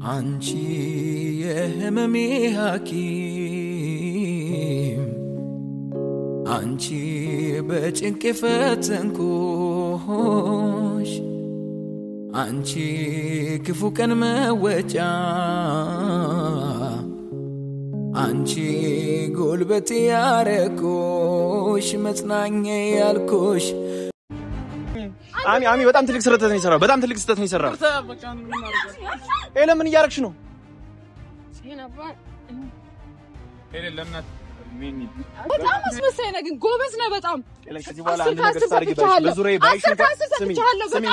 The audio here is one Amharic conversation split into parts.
አንቺ የህመሜ ሐኪም አንቺ በጭንቅ ፈተንኩሽ አንቺ ክፉ ቀን መወጫ አንቺ ጉልበቴ ያረኩሽ መጽናኛ ያልኩሽ አሚ በጣም ትልቅ ስህተት ነው የሰራው። በጣም ትልቅ ስህተት ነው የሰራው። ለምን እያረክሽ ነው? በጣም አስመሳይ ነህ ግን ጎበዝ ነህ በጣም። ከዚህ በኋላ አንድ ነገር ታርጊ ባይሽ በዙሪያዬ ባይሽ ስሚኝ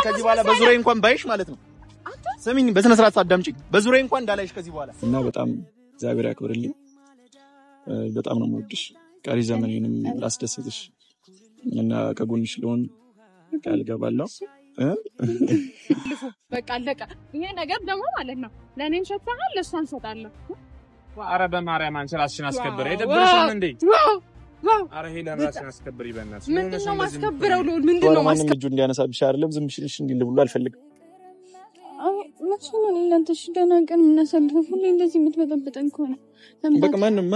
ከዚህ በኋላ በዙሪያዬ እንኳን ባይሽ ማለት ነው። ስሚኝ በስነ ስርዓት አዳምጪኝ። በዙሪያዬ እንኳን እንዳላይሽ ከዚህ በኋላ እና በጣም እግዚአብሔር ያክብርልኝ። በጣም ነው የምወድሽ። ቀሪ ዘመኔንም ላስደስትሽ እና ከጎንሽ ልሆን ቃል ገባለሁ። በቃ አለቀ። ይሄ ነገር ደግሞ ማለት ነው ለኔም ሸጣሃል ለሷን ሰጣለሁ። ኧረ በማርያም አንቺ ራስሽን አስከብሪ። አይደብርሽም እንዴ? ኧረ ሄለን ራስሽን አስከብሪ በእናትሽ። ምንድነው ማስከብረው? ምንድነው ማስከብረው? እጁ እንዲያነሳብሽ አይደለም ዝም ብለሽ እንዲል ብሎ አልፈልግም። መቼም ነው ለአንተሽ ደህና ቀን የምናሳልፈው። ሁሌ እንደዚህ የምትበጠብጠን ከሆነ በቃ ማንም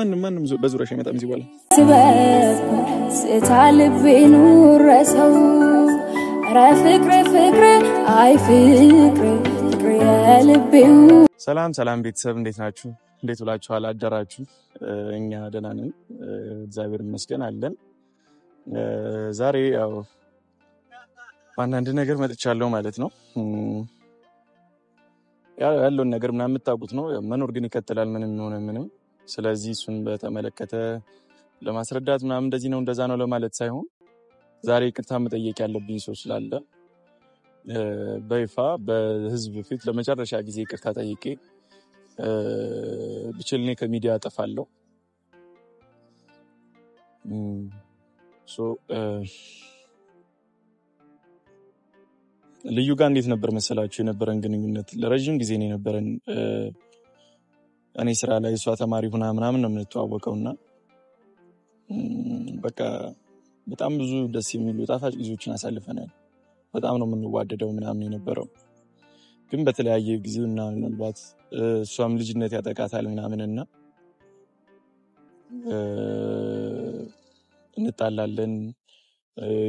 በዙሪያሽ አይመጣም እዚህ በኋላ። ስታልቤ ኑረሰው ኧረ ፍቅሬ አይ ፍቅሬ የልቤው። ሰላም ቤተሰብ እንዴት ናችሁ? እንዴት ውላችኋል? አደራችሁ? እኛ ደህና ነን እግዚአብሔር ይመስገን አለን። ዛሬ ያው አንድ ነገር መጥቻለሁ ማለት ነው። ያለውን ነገር ምናምን የምታውቁት ነው። መኖር ግን ይቀጥላል ምንም። ስለዚህ እሱን በተመለከተ ለማስረዳት ምናምን እንደዚህ ነው እንደዛ ነው ለማለት ሳይሆን ዛሬ ይቅርታ መጠየቅ ያለብኝ ሰው ስላለ በይፋ በህዝብ ፊት ለመጨረሻ ጊዜ ይቅርታ ጠይቄ ብችል እኔ ከሚዲያ አጠፋለሁ። ልዩ ጋር እንዴት ነበር መሰላችሁ የነበረን ግንኙነት? ለረጅም ጊዜ ነው የነበረን። እኔ ስራ ላይ እሷ ተማሪ ሆና ምናምን ነው የምንተዋወቀውና በቃ በጣም ብዙ ደስ የሚሉ ጣፋጭ ጊዜዎችን አሳልፈናል። በጣም ነው የምንዋደደው ምናምን የነበረው። ግን በተለያየ ጊዜና ምናልባት እሷም ልጅነት ያጠቃታል ምናምንና እንጣላለን።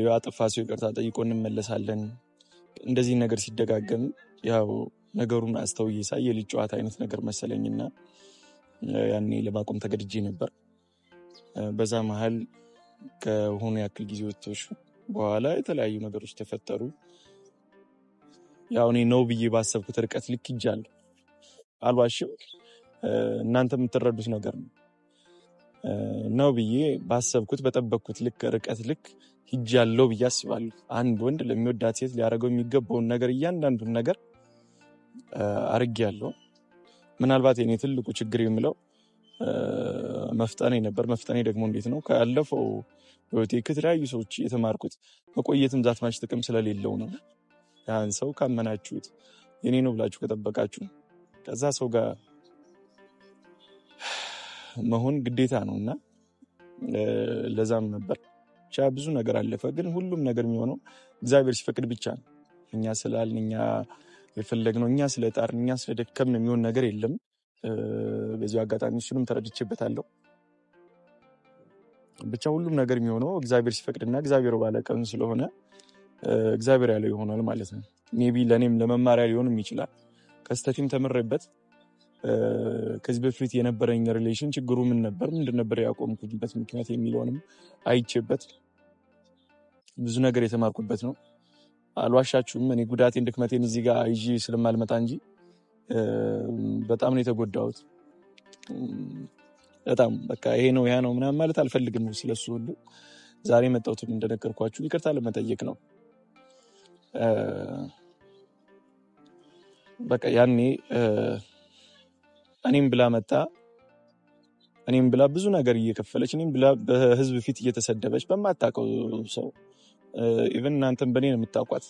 ያጠፋ ሰው ይቅርታ ጠይቆ እንመለሳለን። እንደዚህ ነገር ሲደጋገም ያው ነገሩን አስተውዬ ሳይ የልጅ ጨዋታ አይነት ነገር መሰለኝና ያኔ ለማቆም ተገድጄ ነበር። በዛ መሃል ከሆነ ያክል ጊዜዎች በኋላ የተለያዩ ነገሮች ተፈጠሩ። ያው እኔ ነው ብዬ ባሰብኩት ርቀት ልክ ሂጃለሁ። አልዋሽም፣ እናንተ የምትረዱት ነገር ነው ብዬ ባሰብኩት በጠበቅኩት ርቀት ልክ ሂጃለሁ ብዬ አስባለሁ። አንድ ወንድ ለሚወዳት ሴት ሊያደርገው የሚገባውን ነገር እያንዳንዱን ነገር አድርጌያለሁ። ምናልባት የኔ ትልቁ ችግር የምለው መፍጠኔ ነበር። መፍጠኔ ደግሞ እንዴት ነው ካለፈው ህይወቴ ከተለያዩ ሰዎች የተማርኩት መቆየትም ዛትማች ጥቅም ስለሌለው ነው። ያን ሰው ካመናችሁት የኔ ነው ብላችሁ ከጠበቃችሁ ከዛ ሰው ጋር መሆን ግዴታ ነውና ለዛም ነበር ብቻ ብዙ ነገር አለፈ። ግን ሁሉም ነገር የሚሆነው እግዚአብሔር ሲፈቅድ ብቻ ነው። እኛ ስላልን እኛ የፈለግነው እኛ ስለጣርን እኛ ስለደከምን የሚሆን ነገር የለም። በዚህ አጋጣሚ እሱንም ተረድቼበታለሁ። ብቻ ሁሉም ነገር የሚሆነው እግዚአብሔር ሲፈቅድና እግዚአብሔር ባለቀን ስለሆነ እግዚአብሔር ያለው ይሆናል ማለት ነው። ሜቢ ለኔም ለመማሪያ ሊሆንም ይችላል። ከስተቲም ተምሬበት ከዚህ በፊት የነበረኝ ሪሌሽን ችግሩ ምን ነበር ምንድን ነበር ያቆምኩበት ምክንያት የሚለውንም አይቼበት ብዙ ነገር የተማርኩበት ነው። አልዋሻችሁም፣ እኔ ጉዳቴን ድክመቴን እዚህ ጋር ይዤ ስለማልመጣ እንጂ በጣም ነው የተጎዳሁት። በጣም በቃ ይሄ ነው ያ ነው ምናምን ማለት አልፈልግም ስለሱ ሁሉ። ዛሬ መጣሁት እንደነገርኳችሁ ይቅርታ ለመጠየቅ ነው። በቃ ያኔ እኔም ብላ መጣ፣ እኔም ብላ ብዙ ነገር እየከፈለች፣ እኔም ብላ በህዝብ ፊት እየተሰደበች በማታውቀው ሰው ኢቭን እናንተም በኔ ነው የምታውቋት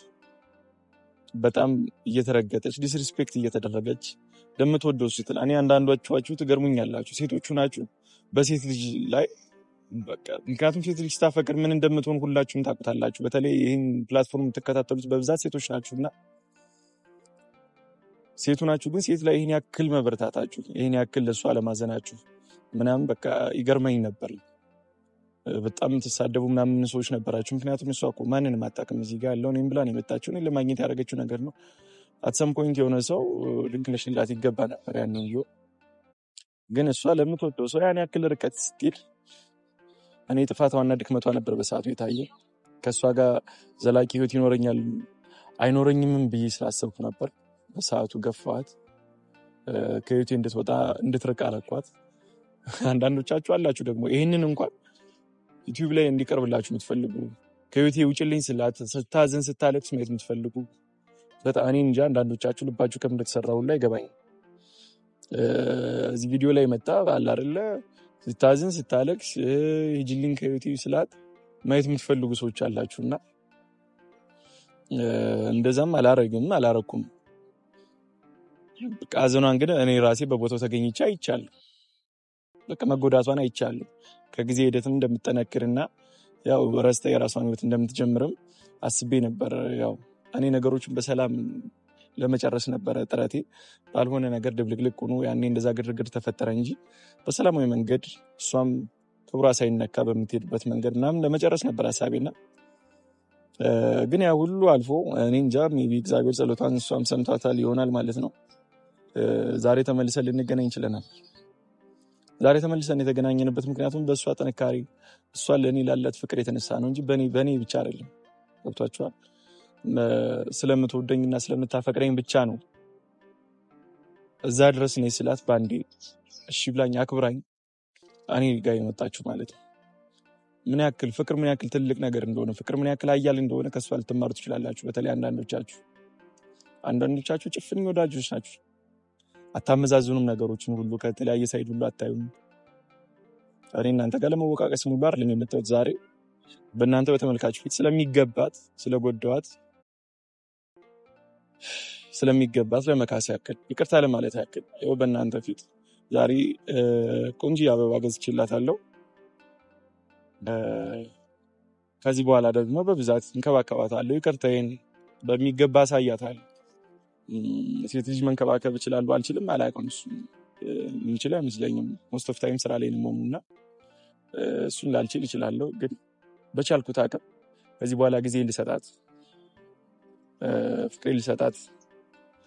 በጣም እየተረገጠች ዲስሪስፔክት እየተደረገች ለምትወደው ስትል እኔ አንዳንዶቻችሁ ትገርሙኛላችሁ። ሴቶቹ ናችሁ በሴት ልጅ ላይ በቃ ምክንያቱም ሴት ልጅ ስታፈቅር ምን እንደምትሆን ሁላችሁም ታውቁታላችሁ። በተለይ ይህን ፕላትፎርም የምትከታተሉት በብዛት ሴቶች ናችሁና ሴቱ ናችሁ ግን ሴት ላይ ይሄን ያክል መበረታታችሁ ይሄን ያክል ለሷ አለማዘናችሁ ምናምን በቃ ይገርመኝ ነበር። በጣም ተሳደቡ ምናምን ሰዎች ነበራችሁ። ምክንያቱም እሷ እኮ ማንንም አታውቅም እዚህ ጋር ያለው እኔም ብላ ነው የመጣችው። እኔን ለማግኘት ያደረገችው ነገር ነው። አት ሰም ፖይንት የሆነ ሰው ልንክለሽላት ይገባ ነበር ያንን ይሁ ግን እሷ ለምትወደው ሰው ያን ያክል ርቀት ስትሄድ እኔ ጥፋቷና ድክመቷ ነበር በሰዓቱ የታየ። ከእሷ ጋር ዘላቂ ህይወት ይኖረኛል አይኖረኝም ብዬ ስላሰብኩ ነበር በሰዓቱ ገፋኋት። ከህይወቴ እንድትወጣ እንድትርቅ አደረኳት። አንዳንዶቻችሁ አላችሁ ደግሞ ይህንን እንኳን ዩቲዩብ ላይ እንዲቀርብላችሁ የምትፈልጉ ከህይወቴ ውጭልኝ ስላት ስታዝን ስታለቅስ ማየት የምትፈልጉ በጣም እኔ እንጃ አንዳንዶቻችሁ ልባችሁ ከምን እንደተሰራው ላይ ገባኝ። እዚህ ቪዲዮ ላይ መጣ አለ አይደለ ስታዝን ስታለቅስ ሂጂልኝ ከህይወቴ ስላት ማየት የምትፈልጉ ሰዎች አላችሁና እንደዛም አላረኩም። በቃ አዘኗን ግን እኔ ራሴ በቦታው ተገኝቼ አይቻለሁ። በቃ መጎዳቷን አይቻለሁ። ከጊዜ ሂደት እንደምትጠነክርና ያው ረስታ የራሷን ህይወት እንደምትጀምርም አስቤ ነበር። ያው እኔ ነገሮችን በሰላም ለመጨረስ ነበር ጥረቴ። ባልሆነ ነገር ድብልቅልቅ ሆኖ ያኔ እንደዛ ግርግር ተፈጠረ እንጂ በሰላማዊ መንገድ እሷም ክብሯ ሳይነካ በምትሄድበት መንገድ ምናምን ለመጨረስ ነበር ሀሳቤና ግን ያ ሁሉ አልፎ እኔ እንጃ ሜቢ እግዚአብሔር ጸሎቷን እሷም ሰምቷታል ይሆናል ማለት ነው። ዛሬ ተመልሰን ልንገናኝ ችለናል። ዛሬ ተመልሰን የተገናኘንበት ምክንያቱም በእሷ ጥንካሬ እሷ ለእኔ ላላት ፍቅር የተነሳ ነው እንጂ በእኔ ብቻ አይደለም። ገብቷችኋል? ስለምትወደኝና ስለምታፈቅረኝ ብቻ ነው እዛ ድረስ እኔ ስላት በአንዴ እሺ ብላኝ አክብራኝ እኔ ጋር የመጣችሁ ማለት ነው። ምን ያክል ፍቅር ምን ያክል ትልቅ ነገር እንደሆነ ፍቅር ምን ያክል ኃያል እንደሆነ ከሷ ልትማሩ ትችላላችሁ። በተለይ አንዳንዶቻችሁ ጭፍን ወዳጆች ናችሁ። አታመዛዝኑም ነገሮችን ሁሉ ከተለያየ ሳይድ ሁሉ አታዩም። እኔ እናንተ ጋር ለመወቃቀስ ሙሉ አይደለም የመጣሁት ዛሬ በእናንተ በተመልካች ፊት ስለሚገባት ለመካስ ያክል ይቅርታ ለማለት ያክል ይኸው በእናንተ ፊት ዛሬ ቆንጆ አበባ ገዝቼላታለሁ። ከዚህ በኋላ ደግሞ በብዛት እንከባከባታለሁ። ይቅርታዬን በሚገባ አሳያታለሁ። ሴት ልጅ መንከባከብ እችላለሁ አልችልም አላውቅም። እሱ የምችለው አይመስለኝም። ሞስት ኦፍ ታይም ስራ ላይ ነው እና እሱን ላልችል እችላለሁ። ግን በቻልኩት አቅም ከዚህ በኋላ ጊዜ ልሰጣት፣ ፍቅሬ ልሰጣት፣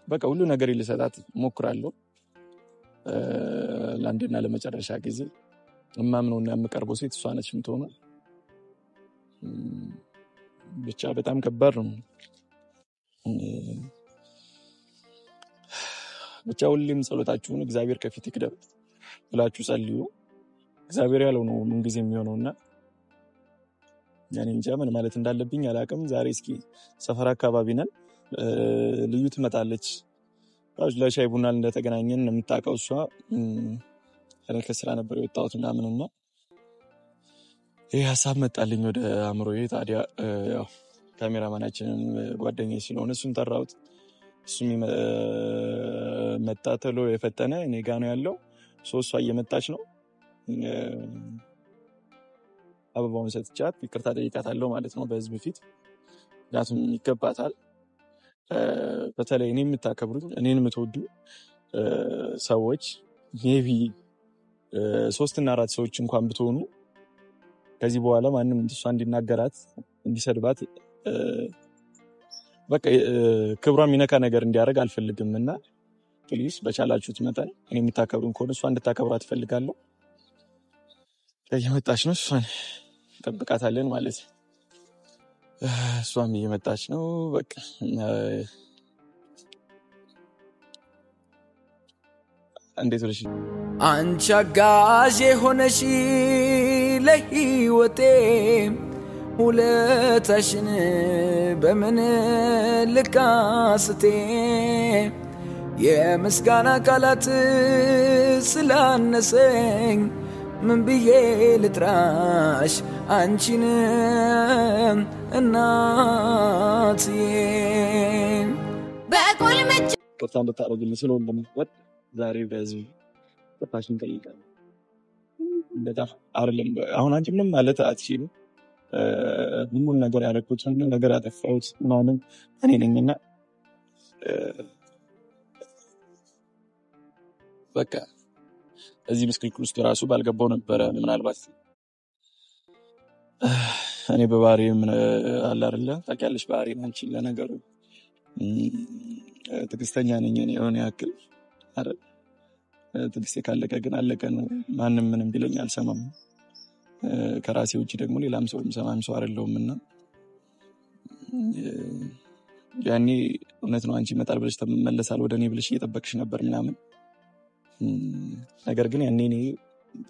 በቃ ሁሉ ነገር ልሰጣት እሞክራለሁ። ለአንድና ለመጨረሻ ጊዜ እማምነውና የምቀርበው ሴት እሷ ነች የምትሆነው። ብቻ በጣም ከባድ ነው። ብቻ ሁሌም ጸሎታችሁን እግዚአብሔር ከፊት ይቅደም ብላችሁ ጸልዩ። እግዚአብሔር ያለው ነው ምን ጊዜ የሚሆነውና ያኔ እንጃ ምን ማለት እንዳለብኝ አላውቅም። ዛሬ እስኪ ሰፈር አካባቢ ነን። ልዩ ትመጣለች። ለሻይ ቡና እንደተገናኘን ነው የምታውቀው እሷ። እኔ ከስራ ነበር የወጣሁት ምናምንና ይሄ ሀሳብ መጣልኝ ወደ አእምሮዬ። ታዲያ ያው ካሜራማናችንን ጓደኛዬ ስለሆነ እሱን ጠራሁት። እሱም መጣ ተሎ የፈጠነ እኔ ጋ ነው ያለው። እሷ እየመጣች ነው። አበባውን ሰጥቻት ይቅርታ ጠይቃታለሁ ማለት ነው በህዝብ ፊት። ምክንያቱም ይገባታል። በተለይ እኔ የምታከብሩኝ እኔን የምትወዱ ሰዎች ሜቢ 3 እና 4 ሰዎች እንኳን ብትሆኑ ከዚህ በኋላ ማንም እሷ እንዲናገራት እንዲሰድባት በቃ ክብሯ የሚነካ ነገር እንዲያደርግ አልፈልግም እና ፕሊዝ በቻላችሁት መጠን እኔ የምታከብሩኝ ከሆነ እሷ እንድታከብራት እፈልጋለሁ። እየመጣች ነው። እሷን እንጠብቃታለን ማለት ነው። እሷም እየመጣች ነው። በቃ እንዴት ወለሽ አንቺ አጋዥ ሆነሽ ለህይወቴ ውለታሽን በምን ልካስቴ የምስጋና ቃላት ስላነሰኝ ምን ብዬ ልጥራሽ አንቺን እናትዬ በቁልምጭ በጣም በታረግልኝ ስለሆነ ዛሬ በዚህ በታሽን ጠይቃለሁ። በጣም አይደለም አሁን አንቺ ምንም ማለት አትችይም። ሁሉን ነገር ያደረኩት ሁሉን ነገር ያጠፋሁት ምናምን እኔ ነኝና በቃ እዚህ ምስክልክል ውስጥ ራሱ ባልገባው ነበረ። ምናልባት እኔ በባህሪ ምን አለ አይደለ ታውቂያለሽ፣ ባህሪ አንቺ ለነገሩ ትዕግስተኛ ነኝ እኔ የሆነ ያክል አይደል። ትዕግስቴ ካለቀ ግን አለቀ ነው። ማንም ምንም ቢለኝ አልሰማም። ከራሴ ውጪ ደግሞ ሌላም ሰው ሰማም ሰው አይደለሁምና ያኔ እውነት ነው አንቺ ይመጣል ብለሽ ተመለሳል ወደ እኔ ብለሽ እየጠበቅሽ ነበር ምናምን። ነገር ግን ያኔ እኔ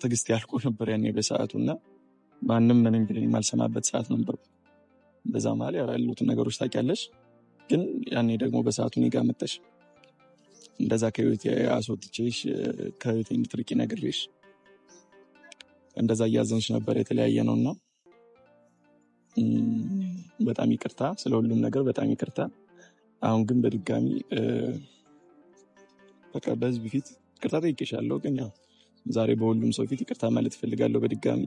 ትዕግስቴ ያልቆ ነበር ያኔ በሰዓቱና ማንም ምንም ቢለኝ የማልሰማበት ሰዓት ነበር። በዛ ማለት ያሉትን ነገሮች ታውቂያለሽ። ግን ያኔ ደግሞ በሰዓቱ እኔ ጋር መጥተሽ እንደዛ ከህይወቴ አስወጥቼሽ ከህይወቴ እንድትርቂ ነግሬሽ እንደዛ እያዘንሽ ነበር። የተለያየ ነውና በጣም ይቅርታ ስለሁሉም ነገር በጣም ይቅርታ። አሁን ግን በድጋሚ በቃ በህዝብ ፊት ይቅርታ ጠይቄሻለሁ። ግን ያው ዛሬ በሁሉም ሰው ፊት ይቅርታ ማለት እፈልጋለሁ በድጋሚ።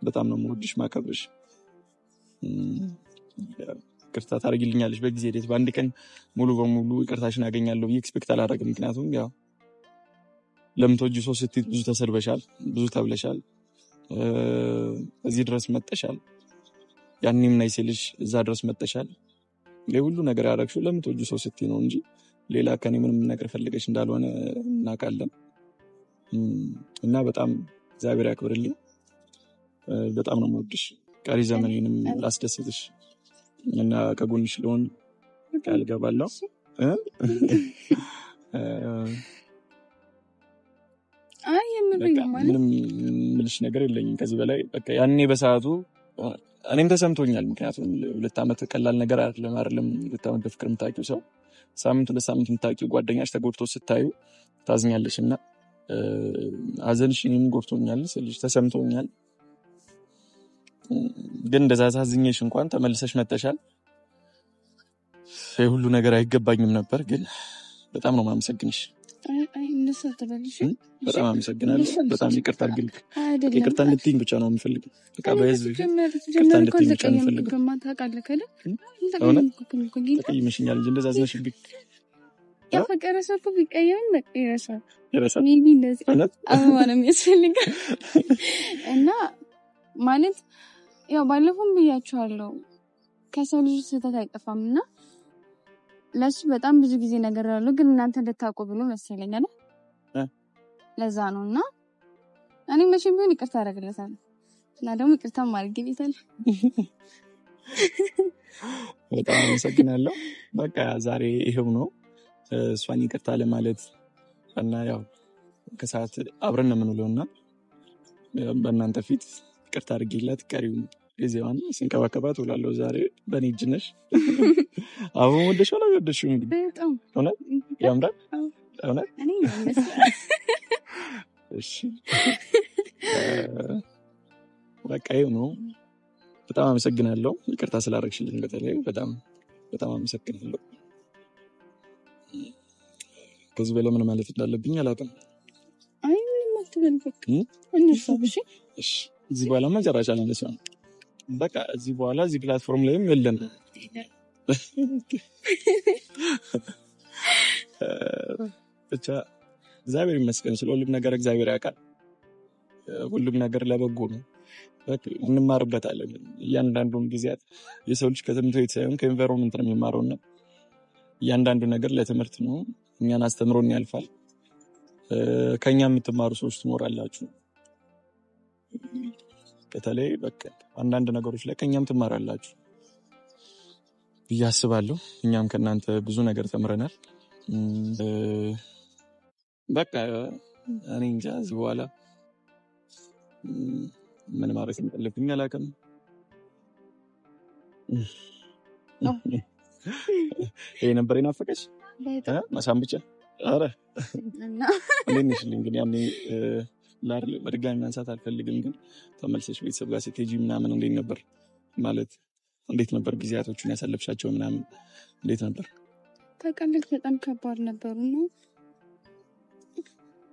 በጣም ነው የምወድሽ ማከብርሽ። ይቅርታ ታደርጊልኛለሽ በጊዜ ሂደት። በአንድ ቀን ሙሉ በሙሉ ይቅርታሽን አገኛለሁ ብዬ ኤክስፔክት አላደረግም። ምክንያቱም ያው ለምትወጂው ሰው ስትይ ብዙ ተሰርበሻል፣ ብዙ ተብለሻል፣ እዚህ ድረስ መጠሻል። ያኔም ናይ ሲልሽ እዛ ድረስ መጠሻል። ለሁሉ ነገር ያደረግሽው ለምትወጂው ሰው ስትይ ነው እንጂ ሌላ ከኔ ምንም ነገር ፈልገሽ እንዳልሆነ እናውቃለን። እና በጣም እግዚአብሔር ያክብርልኝ። በጣም ነው የምወድሽ። ቀሪ ዘመኔንም ላስደስትሽ እና ከጎንሽ ልሆን ቃል ገባለሁ። ምንም ምልሽ ነገር የለኝም ከዚህ በላይ። በቃ ያኔ በሰዓቱ እኔም ተሰምቶኛል። ምክንያቱም 2 ዓመት ቀላል ነገር አይደለም። 2 ዓመት በፍቅር የምታውቂው ሰው ሳምንት 2 ሳምንት የምታውቂው ጓደኛሽ ተጎድቶ ስታዩ ታዝኛለሽ። እና ሀዘንሽ እኔም ጎድቶኛል ስልሽ ተሰምቶኛል። ግን እንደዛ ታዝኘሽ እንኳን ተመልሰሽ መጥተሻል። ሁሉ ነገር አይገባኝም ነበር፣ ግን በጣም ነው የማመሰግንሽ። በጣም አመሰግናለሁ። በጣም ይቅርታ አድርግልኝ። ይቅርታ እንድትይኝ ብቻ ነው የምፈልገው። በቃ በህዝብ ይቅርታ እንድትይኝ ብቻ ነው የምፈልገው። ተቀይመሽኛል እንጂ እንደዛ አዝነሽብኝ። ያፈቀረ ሰው እኮ ቢቀየም ይረሳል። ሜቢ እንደዚህ አበባ ነው የሚያስፈልገው። እና ማለት ያው ባለፈውም ብያችኋለሁ ከሰው ልጅ ስህተት አይጠፋም እና ለሱ በጣም ብዙ ጊዜ ነገር ያለው ግን እናንተ እንድታውቁ ብሎ መሰለኝ አይደል? ለዛ ነውና እኔ መቼም ቢሆን ይቅርታ አደርግለታለሁ እና ደግሞ ይቅርታም አድርጌለታለሁ። በጣም አመሰግናለሁ። በቃ ዛሬ ይሄው ነው እሷን ይቅርታ ለማለት እና ያው ከሰዓት አብረን ነው የምንውለውና በእናንተ ፊት ይቅርታ አድርጌላት ቀሪውን ጊዜዋን ስንከባከባት ውላለሁ። ዛሬ በእኔ እጅ ነሽ። አሁን ወደሽው ነው ወደሽው እንግዲህ በጣም እውነት ያምራል። እውነት እኔ እሺ በቃ ይሄው ነው። በጣም አመሰግናለሁ ይቅርታ ስላደረግሽልኝ። በተለይ በጣም በጣም አመሰግናለሁ። ከዚህ በላይ ምን ማለት እንዳለብኝ አላውቅም። አይ ምንም አትበል በቃ እንሰብሽ። እሺ እዚህ በኋላ መጨረሻ ነው ለሰው በቃ እዚህ በኋላ እዚህ ፕላትፎርም ላይም የለም። ብቻ እግዚአብሔር ይመስገን ስለሁሉም ነገር እግዚአብሔር ያውቃል። ሁሉም ነገር ለበጎ ነው። በቃ እንማርበታለን። እያንዳንዱን ጊዜያት የሰው ልጅ ከትምህርት ቤት ሳይሆን ከኤንቫይሮንመንት ነው የሚማረውና እያንዳንዱ ነገር ለትምህርት ነው። እኛን አስተምሮን ያልፋል። ከኛ የምትማሩ ሰዎች ትኖራላችሁ። በተለይ በቃ አንዳንድ ነገሮች ላይ ከኛም ትማራላችሁ ብዬ አስባለሁ። እኛም ከእናንተ ብዙ ነገር ተምረናል። በቃ እኔ እንጃ እዚህ በኋላ ምን ማለት እንደምፈልግ አላውቅም። ይሄ ነበር የናፈቀሽ መሳም ብቻ። ኧረ እና ለኔሽልኝ ግን ያኔ ላርል በድጋሚ ማንሳት አልፈልግም። ግን ተመልሰሽ ቤተሰብ ጋር ስትሄጂ ምናምን እንዴት ነበር ማለት እንዴት ነበር ጊዜያቶቹን ያሳለፍሻቸው ምናምን እንዴት ነበር? ታውቃለህ በጣም ከባድ ነበሩ ነው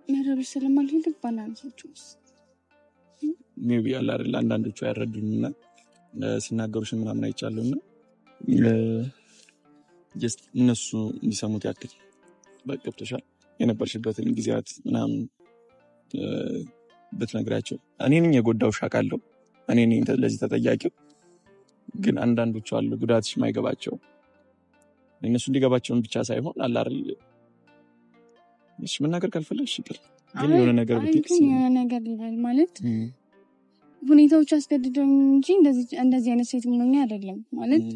መረብሽ ስለማልሄድ ባናንሳችሁ ሜቢ ያለ አይደል አንዳንዶቹ አይረዱኝና ሲናገሩሽ ምናምን አይቻለውና ጀስት እነሱ የሚሰሙት ያክል በቃ ገብቶሻል። የነበርሽበትን ጊዜያት ምናምን ብትነግራቸው እኔ ነኝ የጎዳውሽ አውቃለሁ እኔ ነኝ ለዚህ ተጠያቂው ግን አንዳንዶቹ አሉ ጉዳትሽ ማይገባቸው እነሱ እንዲገባቸውን ብቻ ሳይሆን አለ አይደል እሺ መናገር ካልፈለግሽ ይቅር ግን የሆነ ነገር ብትክስ የሆነ ነገር ይላል ማለት ሁኔታዎች አስገድደውኝ እንጂ እንደዚህ አይነት ሴት ምንኛ አይደለም ማለት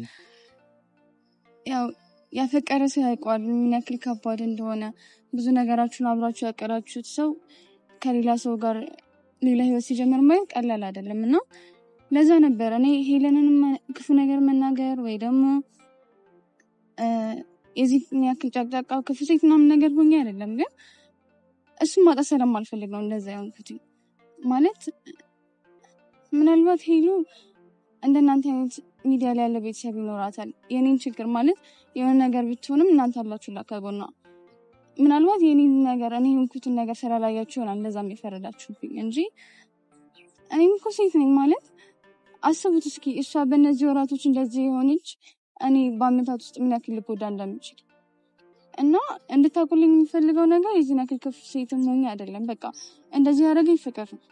ያው ያፈቀረ ሰው ያውቃል ምን ያክል ከባድ እንደሆነ ብዙ ነገራችሁን አብራችሁ ያቀራችሁት ሰው ከሌላ ሰው ጋር ሌላ ህይወት ሲጀምር ማለት ቀላል አይደለምና ለዛ ነበር እኔ ሄለንን ክፉ ነገር መናገር ወይ ደግሞ እዚህ ያክል ጫቅጫቃው ክፉ ሴት ምናምን ነገር ሆኜ አይደለም ግን እሱም ማጣት ስለማልፈልግ ነው እንደዛ ያንኩት ማለት ምናልባት ሄሉ እንደናንተ አይነት ሚዲያ ላይ ያለ ቤተሰብ ይኖራታል የኔን ችግር ማለት የሆነ ነገር ብትሆንም እናንተ አላችሁ ለከጎና ምናልባት የኔን ነገር እኔ እንኩትን ነገር ሰላላያችሁ ይሆናል እንደዛም ይፈረዳችሁብኝ እንጂ እኔም እኮ ሴት ነኝ ማለት አስቡት እስኪ እሷ በእነዚህ ወራቶች እንደዚህ ሆነች እኔ በአመታት ውስጥ ምን ያክል ልጎዳ እንደምችል እና እንድታቁልኝ የሚፈልገው ነገር የዚህ ያክል ክፉ ሴትም ሆኜ አይደለም በቃ እንደዚህ ያደረገኝ ፍቅር ነው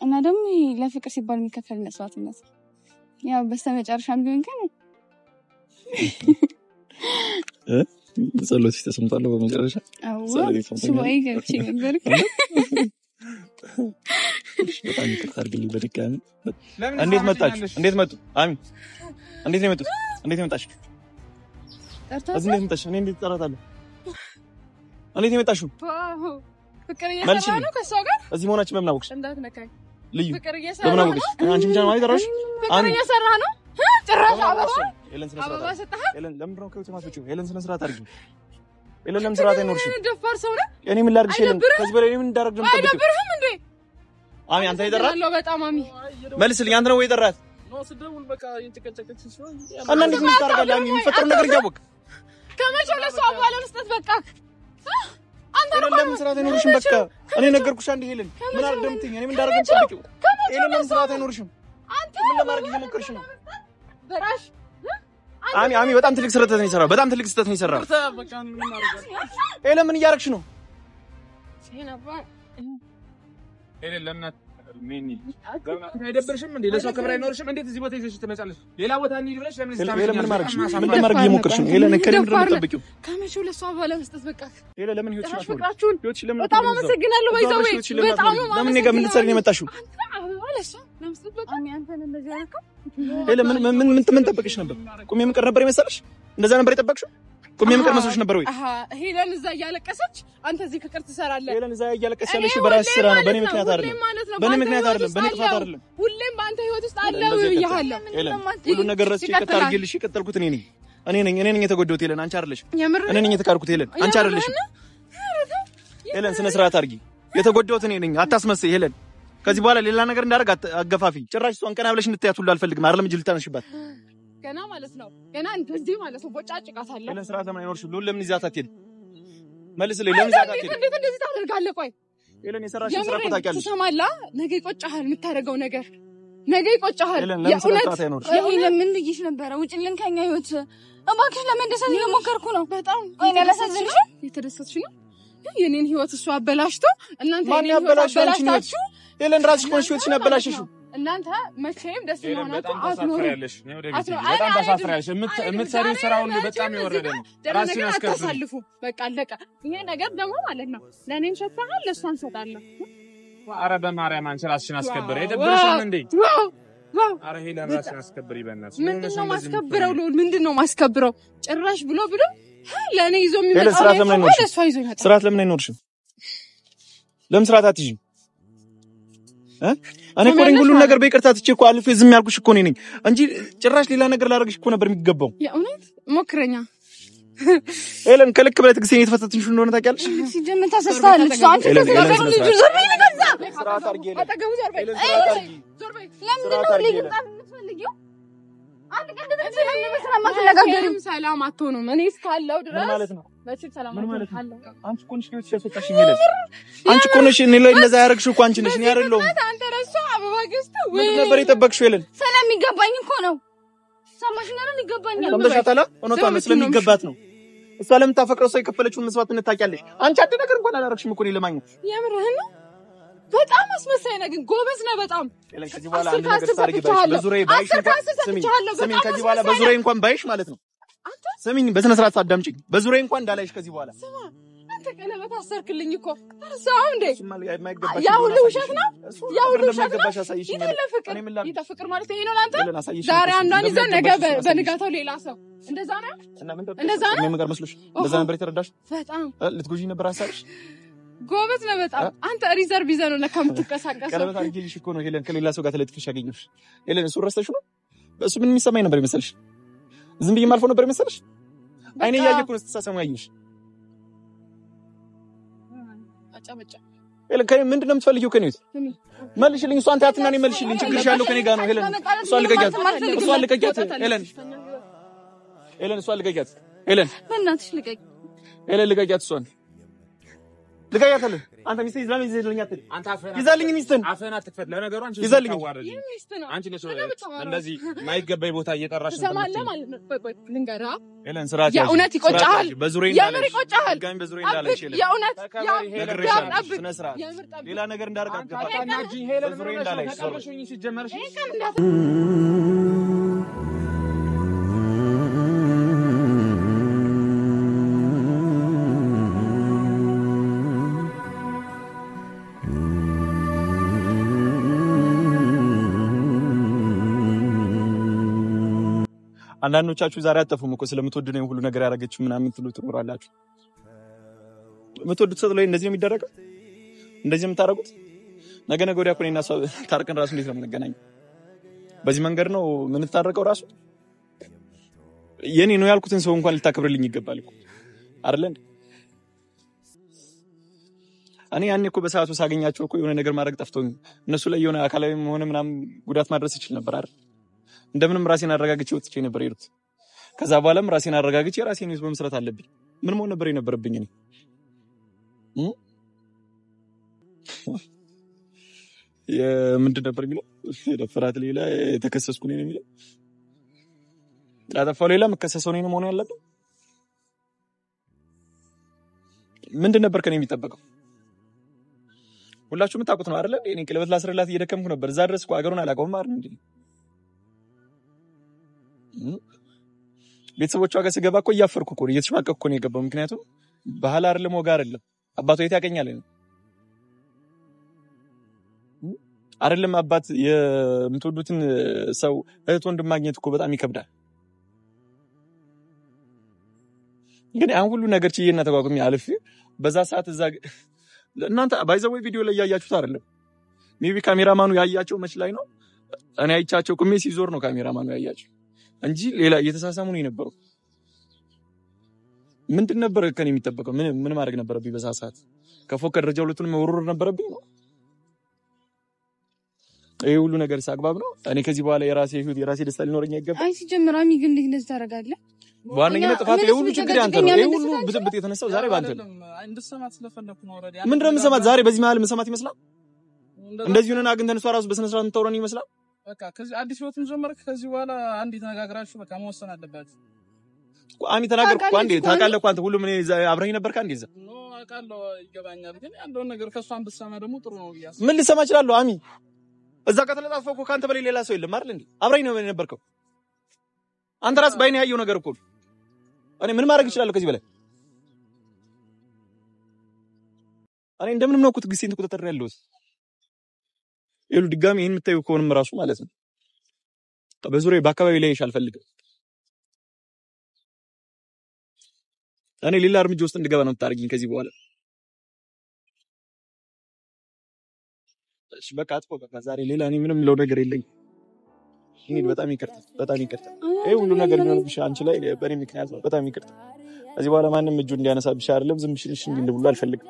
እና ደግሞ ለፍቅር ሲባል የሚከፈል መስዋዕትነት ያው በስተመጨረሻም ቢሆን ግን ጸሎት ተሰምቷል በመጨረሻ ሱባኤ ገብቼ ነበር በጣም ይቅርታ አድርግልኝ በድጋሚ እንዴት መጡ አሚን እንዴት ነው የመጡት እንዴት መጣሽ እዚህ እንዴት መጣሽ እኔ እንዴት ጠራታለሁ እንዴት ነው የመጣሽው ፍቅር እየሰራ ነው ከሷ ጋር እዚህ መሆናችን በምን አወቅሽ እንዳትነካኝ ልዩ ፍቅር እየሰራ በምን አወቅሽ አንቺ ብቻ ነው ማለት ጠራሽ ፍቅር እየሰራ ነው ጭራሽ አበባ ኤለን ስነ ስርዓት ኤለን ለምን ነው ከውጭ ማስወጪው ኤለን ስነ ስርዓት አድርጊ ኤለን ለምን ስርዓት አይኖርሽም ደፋር ሰው ነህ እኔ ምን ላድርግሽ ኤለን ከዚህ በላይ ምን እንዳደርግ ነው የምትጠብቂው አይደብርህም እንዴ አሚ አንተ ይደራል በጣም አሚ መልስልኝ አንተ ነው ወይ ይደራል ነው ስደውል በቃ እየተከጨከች ሲሆን እና እንዴት ምን ታደርጋለህ አሚ የሚፈጠረው ነገር እያወቅ ከመቼ ለሷ በኋላ መስጠት በቃ አንተ ለምን ስርዓት አይኖርሽም በቃ እኔ ነገርኩሽ አንዴ ኤለን ምን አርደምትኝ እኔ ምን እንዳደርግ ነው የምትጠብቂው ኤለን ለምን ስርዓት አይኖርሽም አንተ ምን ለማድረግ እየሞከርሽ ነው በራሽ አሚ በጣም ትልቅ ስህተት ነው የሰራው በጣም ትልቅ ስህተት ነው የሰራው በቃ ምን ማድረግ ኤለን ምን እያደረግሽ ነው ኤለን ለምን አይደብርሽም እንዴ ለሰው ክብር አይኖርሽም እንዴት እዚህ ቦታ ይዘሽ ትመጫለሽ ሌላ ቦታ እንሂድ ብለሽ ለምን ኤለን ምን ማድረግ እየሞከርሽ ነው ኤለን ከለም ድረስ ተጠብቂው ከመቼው ለሷ በኋላ መስጠት በቃ ኤለን ለምን ህይወትሽ ለምን በጣም አመሰግናለሁ ባይዘው በጣም ለምን ነገ ምን ልትሰሪ ነው የመጣሽው ኤለን ምን ጠበቅሽ ነበር ቁሜ የምቀር ነበር የመሰለሽ እንደዛ ነበር የጠበቅሽው ቁሜ የምቀር መስሎሽ ነበር ወይ ሄለን እዛ እያለቀሰች አንተ እዚህ ፍቅር ትሰራለህ ሄለን እዛ እያለቀሰች ያለሽ በራስሽ ስራ ነው በእኔ ምክንያት አይደለም በእኔ ጥፋት አይደለም ሁሌም በአንተ ህይወት ውስጥ አለው ይያለሁ ሁሉ ነገር ረስቼ ይቀጥልልሽ ይቀጥልኩት እኔ ነኝ የተጎዳሁት ሄለን አንቺ አይደለሽ እኔ ነኝ የተካርኩት ሄለን አንቺ አይደለሽም ሄለን ስነ ስርዓት አድርጊ የተጎዳሁት እኔ ነኝ አታስመስይ ሄለን ከዚህ በኋላ ሌላ ነገር እንዳደርግ አገፋፊ ጭራሽ እሷን ቀና ብለሽ እንድትያት ሁሉ አልፈልግም አይደለም እጅ ልታነሽባት ገና ማለት ነው ገና እንደዚህ ማለት ነው ቦጫጭቃታለሁ ሄለን ስርዓት ለምን አይኖርሽም ለምን ይዛት አትሄድ መልስልኝ ለምን ይዛት አትሄድ እንዴት እንደዚህ ታደርጋለህ ቆይ ሄለን የሰራሽን ስራ እኮ ታውቂያለሽ ትሰማለህ ነገ ይቆጫሃል የምታደርገው ነገር ነገ ይቆጫሃል የእውነት ይሄ ለምን ልይሽ ነበረ ውጭልን ከኛ ህይወት እባክሽ ለመንደሰት እየሞከርኩ ነው በጣም ወይ ለሰዝልሽ የተደሰትሽ ነው የኔን ህይወት እሱ አበላሽቶ እናንተ የኔን ህይወት አበላሽታችሁ ሄለን ራስሽ ኮንሽ ህይወትሽን አበላሽሽው እናንተ መቼም ደስ ይሆናችሁ አትኖሪያለሽ ነው በጣም ታሳፍሪያለሽ የምትሰሪው ስራ ሁሉ በጣም የወረደ ነው ራስሽን አስከብሩ በቃ አለቀ ይሄ ነገር ደግሞ ማለት ነው ለኔም ሸጣሃል ለሷን ሰጣለሁ ኧረ በማርያም አንቺ ራስሽን አስከብሪ አይደብርሽም እንዴ ኧረ ሄለን ራስሽን አስከብሪ በእናትሽ ምንድነው ማስከብረው ምንድነው ማስከብረው ጭራሽ ብሎ ለኔ ይዞ የሚመጣው ለሷ ይዞ ይመጣል ስርዓት ለምን አይኖርሽም ለምን ስርዓት አትይዥም እኔ እኮ ሁሉ ነገር በይቅርታ ትቼ እኮ አልፌ ዝም ያልኩሽ እኮ ነኝ እንጂ ጭራሽ ሌላ ነገር ላደርግሽ እኮ ነበር የሚገባው የእውነት ሞክረኛ ሄለን ከልክ በላይ ትግስቴን የተፈተትንሽ እንደሆነ ታውቂያለሽ ሲጀምር ታሰስታለች አንቺ ተዘጋጅ ልጅ ዘርበይ ነገዛ ስርዓት አድርጊ አጠገቡ ዘርበይ ዘርበይ ለምን ነው ልጅጣም የምትፈልጊው አንድ ቀን እንደዚህ ሰላም አትሆኑም እኔ እስካለው ድረስ ማለት ነው ለምን ሰላም አትሆንም አንቺ እኮ ነሽ ህይወትሽ ያስወጣሽኝ ሄለን አንቺ እኮ ነሽ እኔ ላይ እንደዛ ያደረግሽው እኮ አንቺ ነሽ እኔ አይደለሁም አንተ ረሱ አበባ ገዝተው ወይ ነበር የጠበቅሽው ሄለን ስለሚገባኝ እኮ ነው ሰማሽ ነው ይገባኛል ሰምተሻታላ እውነቷን ስለሚገባት ነው እሷ ለምታፈቅረው ሰው የከፈለችውን መስዋዕትነት ታውቂያለሽ አንቺ አንድ ነገር እንኳን አላረክሽም እኮ ነው ለማግኘት የምርህን ነው በጣም አስመሳይ ነህ ግን ጎበዝ ነህ በጣም ከዚህ በኋላ አንድ ነገር ታርጊባሽ በዙሪያዬ ባይሽ ስሚ ከዚህ በኋላ በዙሪያዬ እንኳን ባይሽ ማለት ነው ስሚኝ በስነ ስርዓት አዳምጪኝ በዙሪያዬ እንኳን እንዳላይሽ ከዚህ በኋላ አንተ ቀለበት አሰርክልኝ እኮ ታርሳው እንዴ ያ ሁሉ ውሸት ነው ያ ሁሉ ውሸት ነው ይተፍቅር ማለት ይሄ ነው ላንተ ዛሬ አንዷን ይዘን ነገ በንጋታው ሌላ ሰው እንደዛ ነው እንደዛ ነው ምን ነገር መስሎሽ እንደዛ ነበር የተረዳሽ በጣም ልትጎጂ ነበር ሐሳብሽ ጎበዝ ነው በጣም አንተ ሪዘርቭ ይዘህ ነው ለካም ትቀሳቀሰው ቀለበት አድርጌልሽ እኮ ነው ሄለን ከሌላ ሰው ጋር ተለጥፈሽ ያገኘሽ ሄለን እሱ ረስተሽ ነው እሱ ምን የሚሰማኝ ነበር ይመስልሽ ዝም ብዬ ማልፎ ነበር ይመስልሽ አይኔ ያየ እኮ ነው ተሳሰሙ ያየሽ አጫመጫ ሄለን ከኔ ምንድነው የምትፈልጊው ከኔ መልሽልኝ እሷን ታያትና እኔ መልሽልኝ ችግርሽ ያለው ከኔ ጋር ነው ሄለን እሷን ልቀቂያት ሄለን እሷን ልቀቂያት ሄለን በእናትሽ ልቀቂ ሄለን ልቀቂያት እሷን ልቀቂያት አንተ ሚስት ይዛልኝ ይዘልኛት አንተ ይዛልኝ ሚስትን አፈና ትክፈት ለነገሩ አንቺ ይዛልኝ አንቺ ነሽ እንደዚህ ማይገባይ ቦታ እየጠራሽ ነው ሰማለ ማለት ነው ልንገራ ሄለን ስራች ያ እውነት ይቆጫል በዙሪያ እንዳለሽ ይቆጫል ጋም በዙሪያ እንዳለሽ ሄለን ያ እውነት ያ ስነ ስርዓት ሌላ ነገር እንዳርጋ አታናጂ ሄለን በዙሪያ እንዳለሽ ሰርሽኝ ሲጀመርሽ አንዳንዶቻችሁ ዛሬ አጠፉም እኮ ስለምትወዱ ነው ሁሉ ነገር ያደረገችው ምናምን ትሉ ትኖራላችሁ የምትወዱት ሰው ላይ እንደዚህ ነው የሚደረገው እንደዚህ የምታረጉት ነገ ወዲያ እኮ እኔና እሷ ታርቀን ራሱ እንዴት ነው የምንገናኘው በዚህ መንገድ ነው ምን ታረቀው ራሱ የኔ ነው ያልኩትን ሰው እንኳን ልታከብርልኝ ይገባል እኮ አይደል እንዴ እኔ ያኔ እኮ በሰዓቱ ሳገኛቸው እኮ የሆነ ነገር ማድረግ ጠፍቶኝ እነሱ ላይ የሆነ አካላዊም ሆነ ምናምን ጉዳት ማድረስ ይችላል ነበር አይደል እንደምንም ራሴን አረጋግጬ ወጥቼ ነበር ይሩት ከዛ በኋላም ራሴን አረጋግጬ ራሴን ይዘው መስራት አለብኝ ምን መሆን ነበር የነበረብኝ እኔ ምንድን ነበር የሚለው ደፍራት ሌላ የተከሰስኩ ነኝ የሚለው ያጠፋው ሌላ መከሰሰው ነኝ መሆን ያለበት ምንድን ነበር ከኔ የሚጠበቀው ሁላችሁም ታውቁት ነው አይደል እኔ ቀለበት ላስረላት እየደከምኩ ነበር እዛ ድረስ እኮ አገሩን አላውቀውም አይደል እንዴ ቤተሰቦቿ ጋር ስገባ እኮ እያፈርኩ እኮ እየተሽማቀቅኩ እኮ ነው የገባው ምክንያቱም ባህል አይደለም ወጋ አይደለም አባቱ የት ያቀኛል አይደለም አባት የምትወዱትን ሰው እህት ወንድም ማግኘት እኮ በጣም ይከብዳል ግን አሁን ሁሉ ነገር ችዬና ተቋቁሜ አልፌ በዛ ሰዓት እዛ እናንተ ባይዘው ቪዲዮ ላይ ያያችሁት አይደለም ሜቢ ካሜራማኑ ያያቸው መች ላይ ነው እኔ አይቻቸው ቁሜ ሲዞር ነው ካሜራማኑ ያያቸው እንጂ ሌላ እየተሳሳሙ ነው የነበረው ምንድን ነበር ከኔ የሚጠበቀው ምን ማድረግ ነበረብኝ በዛ ሰዓት ከፎቅ ደረጃ ሁለቱንም መወረር ነበረብኝ ነው ይሄ ሁሉ ነገር ሳግባብ ነው እኔ ከዚህ በኋላ የራሴ ህይወት የራሴ ደስታ ሊኖርኝ አይገባም አይ ሲጀምራሚ ግን እንደዚህ ታረጋለህ ዋነኛው ጥፋት ይሄ ሁሉ ችግር ያንተ ነው ይሄ ሁሉ ብጥብጥ የተነሳው ዛሬ ባንተ ነው እንድሰማት ስለፈለኩ ነው ኦሬዲ ምንድነው የምሰማት ዛሬ በዚህ መሀል የምሰማት ይመስላል እንደዚህ ሆነና ግን ተነሷ ራሱ በስነ ስርዓት ተወረን ይመስላል በቃ ከዚህ አዲስ ህይወትን ጀመርክ ከዚህ በኋላ አንዴ ተነጋግራችሁ በቃ መወሰን አለባችሁ አሚ ተናገርኩ አንዴ ታውቃለህ አንተ ሁሉ ምን አብረኝ ነበር ካንዴ እዛ ኖ አውቃለሁ ይገባኛል ግን ያለው ነገር ከሷን ብትሰማ ደግሞ ጥሩ ነው ብያስ ምን ልሰማ እችላለሁ አሚ እዛ ከተለጣፈው እኮ ካንተ በላይ ሌላ ሰው የለም አይደል እንዴ አብረኝ ነው የነበርከው አንተ ራስ ባይኔ ያየው ነገር እኮ እኔ ምን ማድረግ እችላለሁ ከዚህ በላይ እኔ እንደምንም ነው ግሴን ተቆጣጣሪ ያለውስ ይሉ ድጋሚ ይሄን የምታዩ ከሆነም ራሱ ማለት ነው በዙሪያዬ በአካባቢ ላይ አልፈልግም እኔ ሌላ እርምጃ ውስጥ እንድገባ ነው የምታርጊኝ ከዚህ በኋላ እሺ በቃ አጥፎ በቃ ዛሬ ሌላ እኔ ምንም ለው ነገር የለኝ ይሄን በጣም ይቅርታ ይሄ ሁሉ ነገር ነው ብቻ አንቺ ላይ በእኔ ምክንያት ነው በጣም ይቅርታ ከዚህ በኋላ ማንንም እጁ እንዲያነሳብሽ አይደለም ዝም ብለሽ እንድብሉ አልፈልግም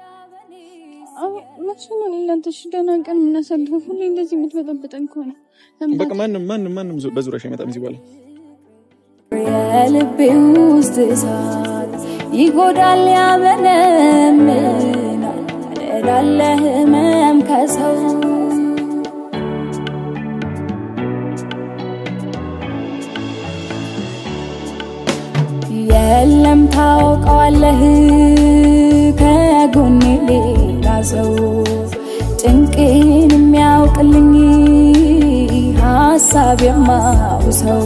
መቼም ለአንተሽ ደህና ቀን የምናሳልፈው ሁሌ እንደዚህ የምትበጠብጠን ከሆነ በቃ ማንንም በዙሪያሽ አይመጣም እዚህ በኋላ የልቤ ውስጥ እሳት ይጎዳል ያመነምናል ያደላለህ ህመም ከሰው የለም መቼም ታውቀዋለህ ከጎኔ ሌላ ሰው ጭንቄን የሚያውቅልኝ ሐሳብ የማውሰው